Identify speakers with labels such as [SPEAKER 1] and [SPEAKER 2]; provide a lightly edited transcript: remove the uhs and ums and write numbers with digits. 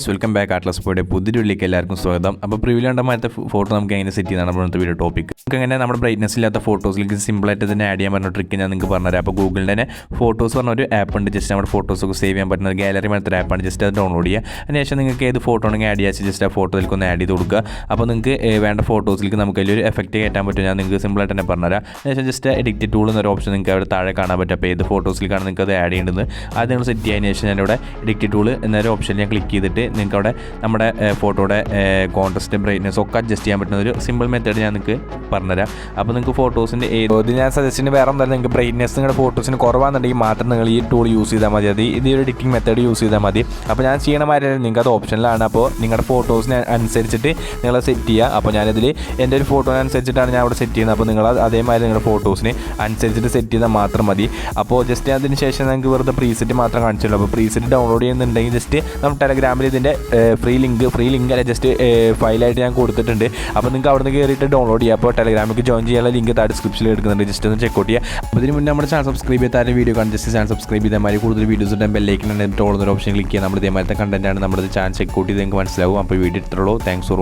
[SPEAKER 1] Welcome back Artless പുതിയൊരു വീഡിയോയിലേക്ക് എല്ലാവർക്കും സ്വാഗതം. അപ്പോൾ പ്രിവ്യൂ കണ്ടമാരത്തെ ഫോട്ടോ നമുക്ക് എങ്ങനെ സെറ്റ് ചെയ്യുന്നതാണ് നമ്മുടെ വീഡിയോ ടോപ്പിക്. നമുക്ക് എങ്ങനെ നമ്മുടെ ബ്രൈറ്റ്നസ് ഇല്ലാത്ത ഫോട്ടോസിലേക്ക് സിമ്പിളായിട്ട് തന്നെ ആഡ് ചെയ്യാൻ പറ്റുന്ന ട്രിക്ക് ഞാൻ നിങ്ങൾക്ക് പറഞ്ഞുതരാം. അപ്പോൾ ഗൂഗിളിൻ്റെ തന്നെ ഫോട്ടോസ് പറഞ്ഞ ഒരു ആപ്പ് ഉണ്ട്. ജസ്റ്റ് നമ്മുടെ ഫോട്ടോസൊക്കെ സേവ് ചെയ്യാൻ പറ്റുന്ന ഗാലറി പോലത്തെ ആപ്പാണ്. ജസ്റ്റ് അത് ഡൗൺലോഡ് ചെയ്യുക. അതിനുശേഷം നിങ്ങൾക്ക് ഏത് ഫോട്ടോ ഉണ്ടെങ്കിൽ ആഡ് ചെയ്യാൻ ജസ്റ്റ് ആ ഫോട്ടോയിലേക്ക് ഒന്ന് ആഡ് ചെയ്ത് കൊടുക്കുക. അപ്പോൾ നിങ്ങൾക്ക് വേണ്ട ഫോട്ടോസിലേക്ക് നമുക്ക് അതിലൊരു എഫക്റ്റ് കയറ്റാൻ പറ്റും. ഞാൻ നിങ്ങൾക്ക് സിമ്പിളായിട്ട് തന്നെ പറഞ്ഞുതരാം. അതിനുശേഷം ജസ്റ്റ് എഡിറ്റ് ടൂൾ എന്നൊരു ഓപ്ഷൻ നിങ്ങൾക്ക് അവിടെ താഴെ കാണാൻ പറ്റും. അപ്പോൾ ഏത് ഫോട്ടോസിലേക്കാണ് നിങ്ങൾക്ക് അത് ആഡ് ചെയ്യേണ്ടത് അത് നിങ്ങൾ സെറ്റ് ചെയ്യാൻ ശേഷം ഞാനിവിടെ എഡിറ്റ് ടൂൾ എന്നൊരു ഓപ്ഷനിൽ ഞാൻ ക്ലിക്ക് ചെയ്തിട്ട് നിങ്ങൾക്ക് അവിടെ നമ്മുടെ ഫോട്ടോയുടെ കോൺട്രാസ്റ്റ് ബ്രൈറ്റ്നസ് ഒക്കെ അഡ്ജസ്റ്റ് ചെയ്യാൻ പറ്റുന്ന ഒരു സിമ്പിൾ മെത്തേഡ് ഞാൻ നിങ്ങൾക്ക് പറഞ്ഞുതരാം. അപ്പോൾ നിങ്ങൾക്ക് ഫോട്ടോസിൻ്റെ ഇത് ഞാൻ സജസ്റ്റ് വേറെ എന്തായാലും നിങ്ങൾക്ക് ബ്രൈറ്റ്നസ് നിങ്ങളുടെ ഫോട്ടോസിന് കുറവാണെന്നുണ്ടെങ്കിൽ മാത്രം നിങ്ങൾ ഈ ടൂൾ യൂസ് ചെയ്താൽ മതി. അത് ഈ ഒരു എഡിറ്റിംഗ് മെത്തേഡ് യൂസ് ചെയ്താൽ മതി. അപ്പോൾ ഞാൻ ചെയ്യണ മാതിരി നിങ്ങൾക്ക് അത് ഓപ്ഷനിലാണ്. അപ്പോൾ നിങ്ങളുടെ ഫോട്ടോസിന് അനുസരിച്ചിട്ട് നിങ്ങൾ സെറ്റ് ചെയ്യുക. അപ്പോൾ ഞാനിതിൽ എൻ്റെ ഒരു ഫോട്ടോനനുസരിച്ചിട്ടാണ് ഞാൻ അവിടെ സെറ്റ് ചെയ്യുന്നത്. അപ്പോൾ നിങ്ങൾ അതേമാതിരി നിങ്ങളുടെ ഫോട്ടോസിന് അനുസരിച്ചിട്ട് സെറ്റ് ചെയ്താൽ മാത്രം മതി. അപ്പോൾ ജസ്റ്റ് അതിന് ശേഷം നിങ്ങൾക്ക് വെറുതെ പ്രീസെറ്റ് മാത്രം കാണിച്ചുള്ളൂ. അപ്പോൾ പ്രീസെറ്റ് ഡൗൺലോഡ് ചെയ്യുന്നുണ്ടെങ്കിൽ ജസ്റ്റ് നമ്മൾ ടെലഗ്രാമിൽ ഇതിൻ്റെ ഫ്രീ ലിങ്ക് അല്ല ജസ്റ്റ് ഫയലായിട്ട് ഞാൻ കൊടുത്തിട്ടുണ്ട്. അപ്പോൾ നിങ്ങൾക്ക് അവിടെ നിന്ന് കയറിയിട്ട് ഡൗൺലോഡ് ചെയ്യുക. അപ്പോൾ ടെലഗ്രാമിലേക്ക് ജോയിൻ ചെയ്യാനുള്ള ലിങ്ക് താഴെ ഡിസ്ക്രിപ്ഷനിൽ എടുക്കുന്നുണ്ട്. ജസ്റ്റ് ഒന്ന് ചെക്ക് ഔട്ട് ചെയ്യുക. അപ്പോൾ ഇതിന് മുന്നേ നമ്മുടെ ചാനൽ സബ്സ്ക്രൈബ് ചെയ്താൽ വീഡിയോ കാണും. ജസ്റ്റ് ചാനൽ സബ്സ്ക്രൈബ് ചെയ്താൽ മാതിരി കൂടുതൽ വീഡിയോസ് ഉണ്ടെങ്കിൽ ബെല്ലൈക്കൻ ടോളുന്ന ഒരു ഓപ്ഷൻ ക്ലിക്ക് ചെയ്യുക. നമ്മൾ ഇതേമാതിരത്തെ കണ്ടൻറ്റാണ് നമ്മുടെ ചാനൽ ചെക്ക് ഔട്ട് ചെയ്ത് നിങ്ങൾക്ക് മനസ്സിലാവും. അപ്പോൾ വീഡിയോ ഇത്രയുള്ളൂ. Thanks for